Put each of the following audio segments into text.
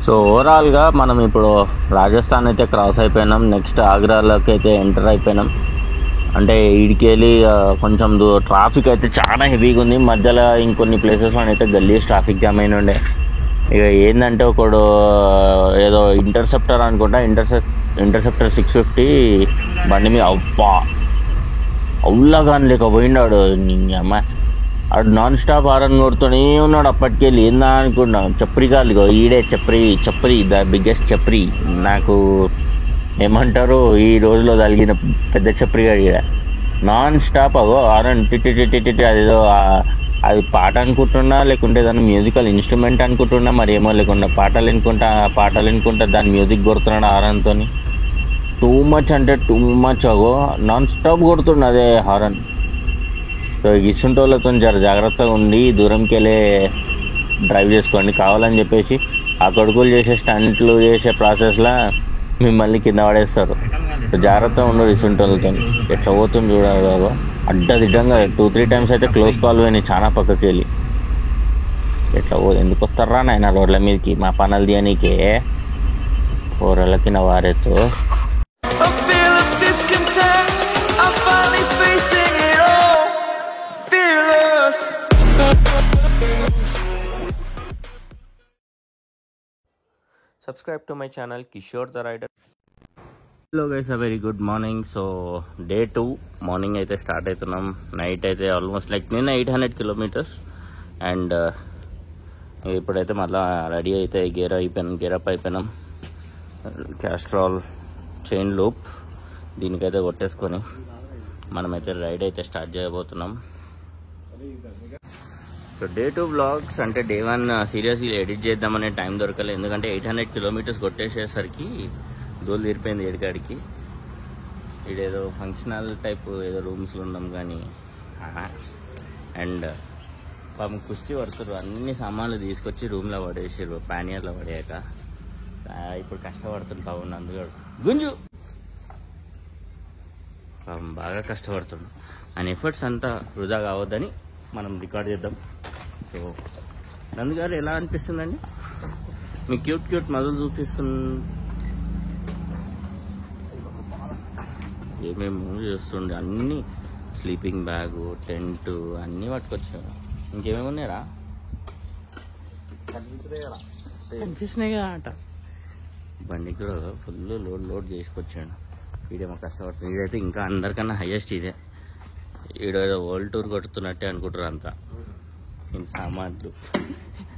So ఓవరాల్గా మనం ఇప్పుడు రాజస్థాన్ అయితే క్రాస్ అయిపోయినాం. నెక్స్ట్ ఆగ్రాలోకి అయితే ఎంటర్ అయిపోయినాం. అంటే ఈడికి వెళ్ళి కొంచెం ట్రాఫిక్ అయితే చాలా హెవీగా ఉంది. మధ్యలో ఇంకొన్ని ప్లేసెస్లో అయితే గల్లీస్ ట్రాఫిక్ జామ్ అయిన ఉండే. ఇక ఏంటంటే ఒకడు ఏదో ఇంటర్సెప్టర్ అనుకుంటా, ఇంటర్సెప్టర్ 650 బండి మీద అవులాగా లేక పోయినాడు. అమ్మ ఆడు నాన్ స్టాప్ హారన్ కొడుతూనే ఉన్నాడు. అప్పటికెళ్ళి ఏందా అనుకున్నాం. చప్రి కాదు, ఈడే చప్రి ద బిగ్గెస్ట్ చప్రి. నాకు ఏమంటారు ఈ రోజులో కలిగిన పెద్ద చప్రిగాడు ఈడ. నాన్ స్టాప్ హారన్ టిటి అదేదో అది పాట అనుకుంటున్నా, లేకుంటే దాని మ్యూజికల్ ఇన్స్ట్రుమెంట్ అనుకుంటున్నా, మరి ఏమో, లేకుండా పాటలు వినుకుంటా దాని మ్యూజిక్ కొడుతున్నాడు హారన్తో. టూ మచ్ అంటే టూ మచ్ నాన్ స్టాప్ కొడుతుండు అదే హారన్. సో ఇసుంటోళ్ళతో జాగ్రత్తగా ఉండి దూరంకి వెళ్ళే డ్రైవ్ చేసుకోండి. కావాలని చెప్పేసి ఆ కొడుకులు చేసే స్టంట్లు చేసే ప్రాసెస్లో మిమ్మల్ని కింద పడేస్తారు. సో జాగ్రత్తగా ఉండరు ఇసుంటోళ్ళతో. ఎట్లా పోతుంది చూడాలి, అడ్డదిడ్డంగా 2-3 టైమ్స్ అయితే క్లోజ్ కాల్ పోయినాయి చాలా పక్కకి వెళ్ళి. ఎట్లా ఎందుకు వస్తారా నాయన రోడ్ల మీదకి మా పనులు తీయనీకే కూరలకి నా వారేతో. Subscribe to my channel Kishore the Rider. Hello guys, very good morning. So day 2 morning అయితే స్టార్ట్ అవుతున్నాం. నైట్ అయితే ఆల్మోస్ట్ లైక్ నేను 800 కిలోమీటర్స్. అండ్ ఇప్పుడైతే మళ్ళీ రెడీ అయితే గేరప్ అయిపోయినాం. క్యాస్ట్రాల్ చైన్ లూప్ దీనికైతే కొట్టేసుకొని మనమైతే రైడ్ అయితే స్టార్ట్ చేయబోతున్నాం. సో డే 2 బ్లాగ్స్ అంటే డే 1 సీరియస్లీ ఎడిట్ చేద్దామనే టైం దొరకలేదు. ఎందుకంటే 800 కిలోమీటర్స్ కొట్టేసేసరికి దోలు తీరిపోయింది ఏడికాడికి. ఇదేదో ఫంక్షనల్ టైప్ ఏదో రూమ్స్లో ఉన్నాం కానీ. అండ్ పాపం కుస్తీ పడుతున్నారు. అన్ని సామాన్లు తీసుకొచ్చి రూమ్లో పడేసారు ప్యానియర్లో పడేయక. ఇప్పుడు కష్టపడుతుంటా అందుగాడు గుంజు పాపం బాగా కష్టపడుతున్నాం. ఆయన ఎఫర్ట్స్ అంతా వృధా కావద్దని మనం రికార్డ్ చేద్దాం. సో నందుగారు ఎలా అనిపిస్తుందండి? మీ క్యూట్ మజలు చూపిస్తుంది. ఏమేమి చేస్తుండే అన్నీ స్లీపింగ్ బ్యాగు, టెంట్ అన్నీ పట్టుకొచ్చాడు. ఇంకేమేమి ఉన్నాయరా? కనిపిస్తున్నాయి కదా అట. బండికి కూడా ఫుల్ లోడ్ చేసుకొచ్చాడు. వీడేమో కష్టపడుతుంది. ఇదైతే ఇంకా అందరికన్నా హైయెస్ట్ ఇదే. ఈడేదో వరల్డ్ టూర్ కొడుతున్నట్టే అనుకుంటారు అంతా. సామాన్లు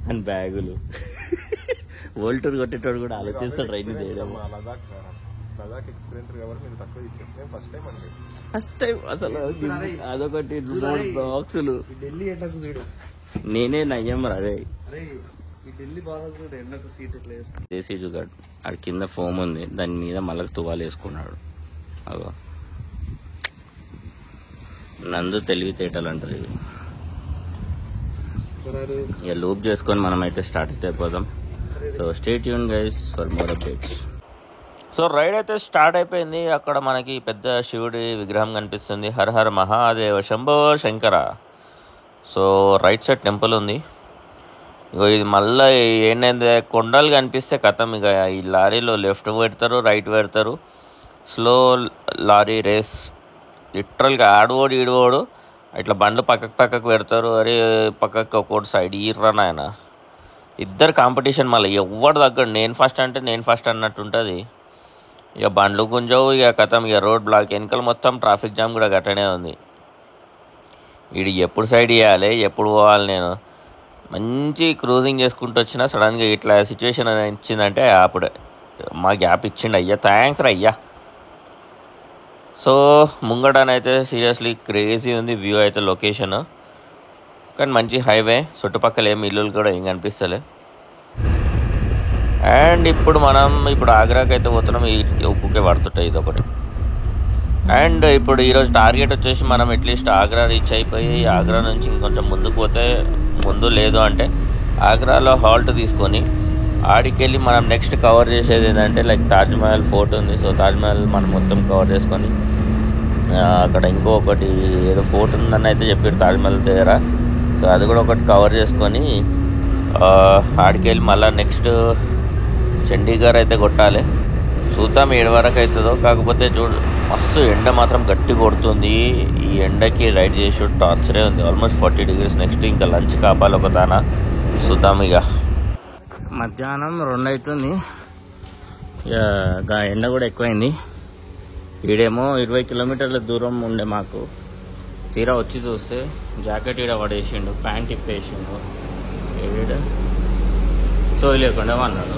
అండ్ బ్యాగులు. వరల్డ్ టూర్ కొట్టేటోడు కూడా ఆలోచిస్తాడు రైడ్ చేయడం. ఫస్ట్ టైం అసలు అదొకటి బాక్సులు. నేనే నయ్యం అదే దేశీ జుగాడు. ఆడ కింద ఫోమ్ ఉంది, దాని మీద మళ్ళీ తువాలు వేసుకున్నాడు. అగో నందు తెలివితేటలు అంటారు ఇవి. ఇక లూప్ చేసుకొని మనం అయితే స్టార్ట్ అయిపోదాం. So stay tuned guys for more updates. So ride అయితే స్టార్ట్ అయిపోయింది. అక్కడ మనకి పెద్ద శివుడి విగ్రహం కనిపిస్తుంది. Hara Hara Mahadeva Shambho Shankara. So right side temple ఉంది. ఇగో ఇది మళ్ళీ ఏంటంటే కొండలు కనిపిస్తే కథం. ఇక ఈ లారీలో లెఫ్ట్ పెడతారు, రైట్ పెడతారు. స్లో లారీ రేస్ లిటరల్గా ఆడోడు ఈడోడు ఇట్లా బండ్లు పక్కకు పెడతారు. అరే పక్కకు ఒక్కోటి సైడ్ ఈర్రా నాయన. ఇద్దరు కాంపిటీషన్. మళ్ళీ ఎవడు తగ్గడు. నేను ఫస్ట్ అన్నట్టు ఉంటుంది. ఇక బండ్లు గుంజవు. ఇక కథం. ఇక రోడ్ బ్లాక్. వెనకాల మొత్తం ట్రాఫిక్ జామ్ కూడా గట్టనే ఉంది. వీడికి ఎప్పుడు సైడ్ ఇవ్వాలి, ఎప్పుడు పోవాలి. నేను మంచి క్రూజింగ్ చేసుకుంటూ వచ్చినా సడన్గా ఇట్లా సిచ్యువేషన్ ఇచ్చిందంటే అప్పుడే మా గ్యాప్ ఇచ్చిండు. అయ్యా థ్యాంక్స్ రా అయ్యా. సో ముంగటనైతే సీరియస్లీ క్రేజీ ఉంది వ్యూ అయితే, లొకేషన్. కానీ మంచి హైవే, చుట్టుపక్కల ఏమి ఇల్లులు కూడా ఏం కనిపిస్తలే. అండ్ ఇప్పుడు ఆగ్రాకి అయితే పోతున్నాం. ఈ ఉక్కుకే పడుతుంటాయి ఇది ఒకటి. అండ్ ఇప్పుడు ఈరోజు టార్గెట్ వచ్చేసి మనం అట్లీస్ట్ ఆగ్రా రీచ్ అయిపోయి ఆగ్రా నుంచి ఇంకొంచెం ముందుకు పోతే, ముందు లేదు అంటే ఆగ్రాలో హాల్ట్ తీసుకొని ఆడికెళ్ళి మనం నెక్స్ట్ కవర్ చేసేది ఏంటంటే లైక్ తాజ్మహల్ ఫోర్ట్ ఉంది. సో తాజ్మహల్ మనం మొత్తం కవర్ చేసుకొని అక్కడ ఇంకొకటి ఏదో ఫోర్ట్ ఉందని అయితే చెప్పారు తాజ్మహల్ దగ్గర. సో అది కూడా ఒకటి కవర్ చేసుకొని ఆడికెళ్ళి మళ్ళీ నెక్స్ట్ చండీగఢ్ అయితే కొట్టాలి. చూద్దాం 7 వరకు అవుతుందో. కాకపోతే చూడు మస్తు ఎండ మాత్రం గట్టి కొడుతుంది. ఈ ఎండకి రైడ్ చేసి టార్చరే ఉంది. Almost 40 degrees. నెక్స్ట్ ఇంకా లంచ్ కాపాలి ఒక దాన. చూద్దాం. ఇక మధ్యాహ్నం 2 అవుతుంది. ఇక ఎండ కూడా ఎక్కువైంది. ఈడేమో 20 కిలోమీటర్ల దూరం ఉండే మాకు. తీరా వచ్చి చూస్తే జాకెట్ ఈడ పడేసిండు, ప్యాంట్ ఇప్పేసిండు. ఈడ సోయి లేకుండా అన్నాడు.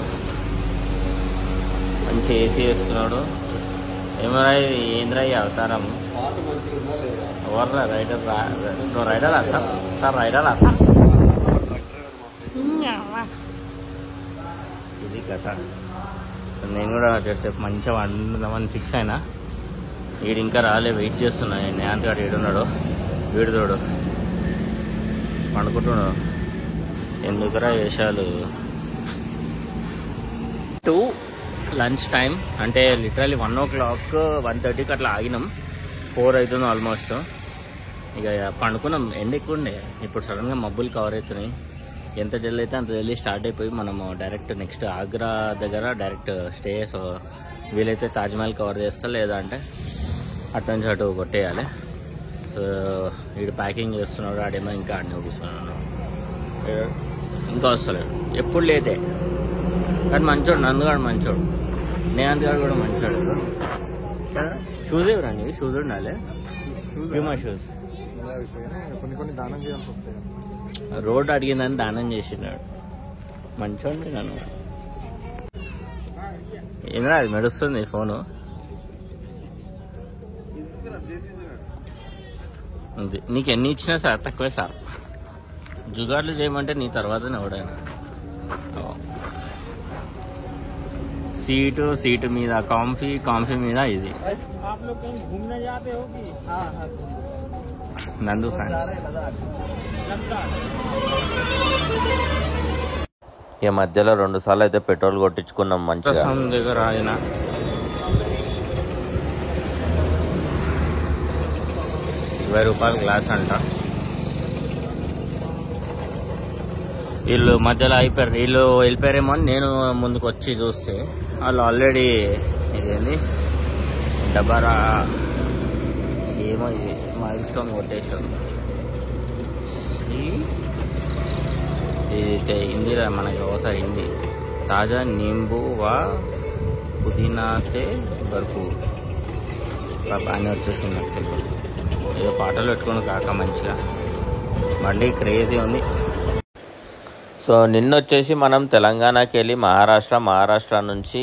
మంచి ఏసీ వేసుకున్నాడు. ఏమరా ఏంద్రా ఈ అవతారం? ఎవర్రా రైడర్? నువ్వు రైడర్ అసా సార్? రైడర్ అసా? ఇది కథ. నేను కూడా సేపు మంచిగా వండుదామని ఫిక్స్ అయినా. వీడు ఇంకా రాలే, వెయిట్ చేస్తున్నా. నేనంత గాడు ఏడున్నాడు, వీడు తోడు పండుకుంటున్నాడు. ఎందుకురా వేషాలు? 2 లంచ్ టైం అంటే లిటరలీ 1 o'clock 1:30కి అట్లా ఆగినాం. 4 అవుతుంది ఆల్మోస్ట్. ఇక పండుకున్నాం. ఎండ ఎక్కువ ఉండే. ఇప్పుడు సడన్గా మబ్బులు కవర్ అవుతున్నాయి. ఎంత జల్ది అయితే అంత జల్దీ స్టార్ట్ అయిపోయి మనము డైరెక్ట్ నెక్స్ట్ ఆగ్రా దగ్గర డైరెక్ట్ స్టే. సో వీలైతే తాజ్మహల్ కవర్ చేస్తా, లేదా అంటే అటు నుంచి అటు కొట్టేయాలి. సో వీడు ప్యాకింగ్ చేస్తున్నాడు. ఆడేమో ఇంకా ఆడిని కూర్చున్నాను. ఇంకా వస్తలేడు. ఎప్పుడు లేదే. కానీ మంచోడు, నందుగాడు మంచోడు, నేనంతగాడు కూడా మంచోడు. షూస్ ఇవ్వరా? నీకు షూస్ ఉండాలి. హ్యూమా షూస్. కొన్ని దానం చేయాల్సి వస్తాయి. రోడ్ అడిగిందని దానం చేసినాడు. మంచోండి. నన్ను ఏంద్రా అది మెడుస్తుంది ఫోను. నీకు ఎన్ని ఇచ్చినా సార్ తక్కువే సార్. జుగాడ్లు చేయమంటే నీ తర్వాతనే ఎవడైనా. సీటు మీద కాంఫీ మీద ఇది. నందు ఫ్రెండ్స్. ఈ మధ్యలో 2 సార్లు అయితే పెట్రోల్ కొట్టించుకున్నాం మంచిగా. దగ్గర ఆయన ₹20 గ్లాస్ అంట. వీళ్ళు మధ్యలో అయిపోయారు. వీళ్ళు వెళ్ళిపోయారేమో అని నేను ముందుకు వచ్చి చూస్తే వాళ్ళు ఆల్రెడీ ఇదేంది డబ్బారా ఏమో ఇది మైల్ స్టోన్ కొట్టేశారు. ఇది హిందీలో మనకి ఒకసారి హిందీ. తాజా నింబు వా పుదీనా సే భర్పూర్ అని వచ్చేసింది. ఏదో పాటలు పెట్టుకుని కాక మంచిగా మళ్ళీ క్రేజీ ఉంది. సో నిన్న వచ్చేసి మనం తెలంగాణకి వెళ్ళి మహారాష్ట్ర నుంచి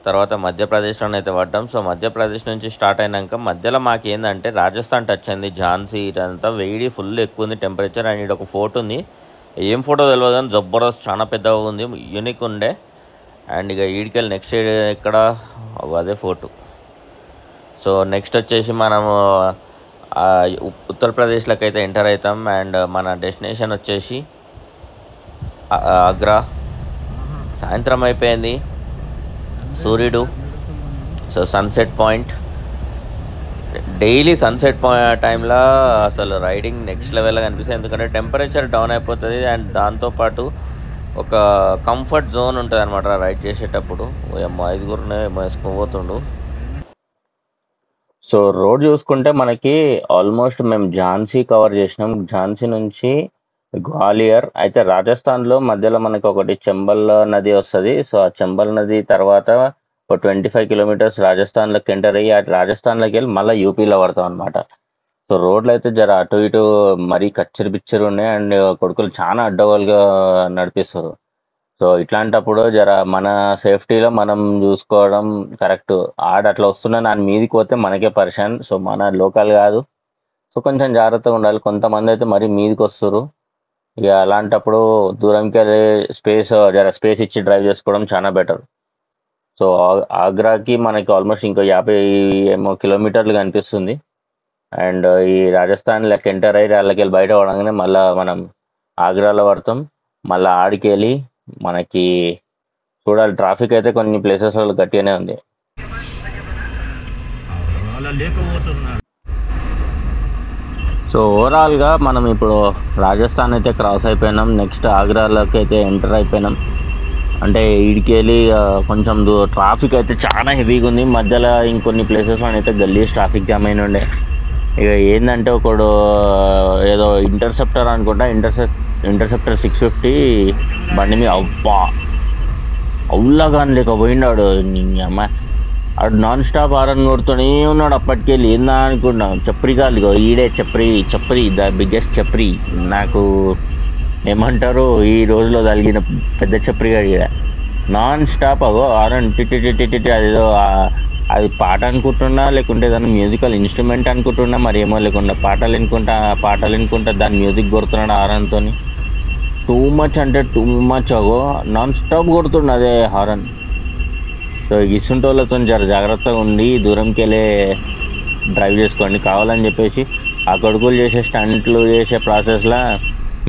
తర్వాత మధ్యప్రదేశ్లోనే అయితే పడ్డాం. సో మధ్యప్రదేశ్ నుంచి స్టార్ట్ అయినాక మధ్యలో మాకు ఏంటంటే రాజస్థాన్ టచ్ అయింది. ఝాన్సీ ఇదంతా వేడి ఫుల్ ఎక్కువ ఉంది టెంపరేచర్. అండ్ ఇక్కడ ఒక ఫోటో ఉంది. ఏం ఫోటో తెలియదు కానీ జబర్దస్త్ చాలా పెద్దగా ఉంది, యూనిక్ ఉండే. అండ్ ఇక ఈడికెళ్ళి నెక్స్ట్ ఇక్కడ అదే ఫోటో. సో నెక్స్ట్ వచ్చేసి మనము ఉత్తరప్రదేశ్లోకి అయితే ఎంటర్ అవుతాం. అండ్ మన డెస్టినేషన్ వచ్చేసి ఆగ్రా. సాయంత్రం అయిపోయింది. సూర్యుడు. So sunset point. Daily sunset టైంలో అసలు రైడింగ్ నెక్స్ట్ లెవెల్గా కనిపిస్తుంది. ఎందుకంటే టెంపరేచర్ డౌన్ అయిపోతుంది. అండ్ దాంతోపాటు ఒక కంఫర్ట్ జోన్ ఉంటుంది అనమాట రైడ్ చేసేటప్పుడు. 5 వేసుకుపోతుండు. సో రోడ్ చూసుకుంటే మనకి ఆల్మోస్ట్ మేము ఝాన్సీ కవర్ చేసినాం. ఝాన్సీ నుంచి గ్వాలియర్. అయితే రాజస్థాన్లో మధ్యలో మనకి ఒకటి చంబల్ నది వస్తుంది. సో ఆ చంబల్ నది తర్వాత ఒక 25 kilometers రాజస్థాన్లోకి ఎంటర్ అయ్యి అటు రాజస్థాన్లోకి వెళ్ళి మళ్ళీ యూపీలో పడతాం అనమాట. సో రోడ్లు అయితే జర అటు ఇటు మరీ కచ్చరి ఉన్నాయి. అండ్ కొడుకులు చాలా అడ్డగోలుగా నడిపిస్తారు. సో ఇట్లాంటప్పుడు జర మన సేఫ్టీలో మనం చూసుకోవడం కరెక్ట్. అట్లా వస్తున్నా దాని మీదకి పోతే మనకే పరిశాన్. సో మన లోకల్ కాదు. సో కొంచెం జాగ్రత్తగా ఉండాలి. కొంతమంది అయితే మరీ మీదకి వస్తారు. ఇక అలాంటప్పుడు దూరంకి వెళ్ళి జర స్పేస్ ఇచ్చి డ్రైవ్ చేసుకోవడం చాలా బెటర్. సో ఆగ్రాకి మనకి ఆల్మోస్ట్ ఇంకో 50 kilometers కనిపిస్తుంది. అండ్ ఈ రాజస్థాన్ లెక్క ఎంటర్ అయ్యి వాళ్ళకి బయట పడగానే మళ్ళీ మనం ఆగ్రాలో పడతాం. మళ్ళీ ఆడికి వెళ్ళి మనకి చూడాలి. ట్రాఫిక్ అయితే కొన్ని ప్లేసెస్ గట్టిగానే ఉంది. సో ఓవరాల్గా మనం ఇప్పుడు రాజస్థాన్ అయితే క్రాస్ అయిపోయినాం. నెక్స్ట్ ఆగ్రాలోకి అయితే ఎంటర్ అయిపోయినాం. అంటే ఈడికి వెళ్ళి కొంచెం ట్రాఫిక్ అయితే చాలా హెవీగా ఉంది. మధ్యలో ఇంకొన్ని ప్లేసెస్లో అయితే గల్లీస్ ట్రాఫిక్ జామ్ అయిన ఉండే. ఇక ఏంటంటే ఒకడు ఏదో ఇంటర్సెప్టర్ అనుకుంటా, ఇంటర్సెప్టర్ 650 బండి మీద అవులాగా లేక పోయినాడు. అమ్మ ఆడు నాన్ స్టాప్ హారన్ కొడుతూనే ఉన్నాడు అప్పటికెళ్ళి. ఏందా అనుకున్నాం, చప్రి కాదు ఈడే చప్రి ద బిగ్గెస్ట్ చప్రి. నాకు ఏమంటారు ఈ రోజులో కలిగిన పెద్ద చప్రి గారు ఈడ నాన్ స్టాప్ హారన్ టిటి. అదేదో అది పాట అనుకుంటున్నా, లేకుంటే దాని మ్యూజికల్ ఇన్స్ట్రుమెంట్ అనుకుంటున్నా, మరి ఏమో, లేకుండా పాటలు వినుకుంటా దాని మ్యూజిక్ కొడుతున్నాడు హారన్తో. టూ మచ్ అంటే టూ మచ్ నాన్ స్టాప్ కొడుతుండు అదే హారన్. సో ఇసుంటోళ్ళతో జాగ్రత్తగా ఉండి దూరంకి వెళ్ళే డ్రైవ్ చేసుకోండి. కావాలని చెప్పేసి ఆ కొడుకులు చేసే స్టంట్లు చేసే ప్రాసెస్లో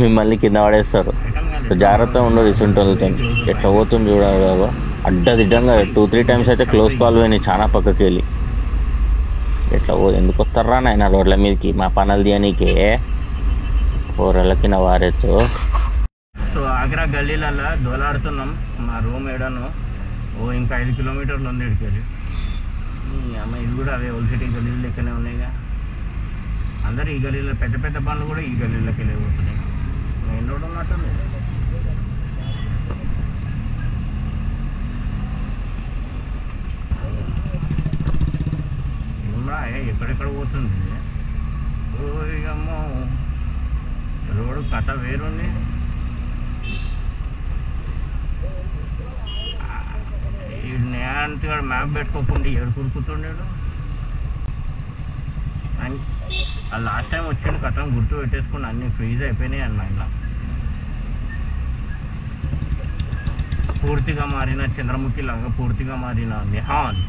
మిమ్మల్ని కింద పడేస్తారు. సో జాగ్రత్తగా ఉండదు ఇసుంటోళ్ళతో. ఎట్లా పోతుంది చూడాలి, అడ్డదిడ్డంగా 2-3 టైమ్స్ అయితే క్లోజ్ కాల్ పోయినాయి చాలా పక్కకి వెళ్ళి. ఎట్లా ఎందుకు వస్తారా నాయన రోడ్ల మీదకి మా పనులు తీయనీకే, కూరలకి నా వారేచ్చు. సో ఆగ్రా గల్లీలలో దోలాడుతున్నాం. మా రూమ్ ఏడాను ఇంకా 5 కిలోమీటర్లు ఉంది ఇక్కడికి. అమ్మ ఇది కూడా అవే ఓల్డ్ సిటీ గల్లీలు లెక్కనే ఉన్నాయిగా. అందరు ఈ గల్లీలో పెద్ద పెద్ద బండ్లు కూడా ఈ గల్లీలోకి వెళ్ళిపోతున్నాయి. మెయిన్ రోడ్ ఉన్నట్టుంది. ఎక్కడెక్కడ పోతుంది అమ్మో, రోడ్డు కథ వేరుంది. ఈ నేనంటే మ్యాప్ పెట్టుకోకుండా ఏడు కురుకుతుండేడు. లాస్ట్ టైం వచ్చిండు కథం గుర్తు పెట్టేసుకుని అన్ని ఫ్రీజ్ అయిపోయినాయి అన్న. ఇలా పూర్తిగా మారిన చంద్రముఖి లాగా పూర్తిగా మారిన నిహాన్.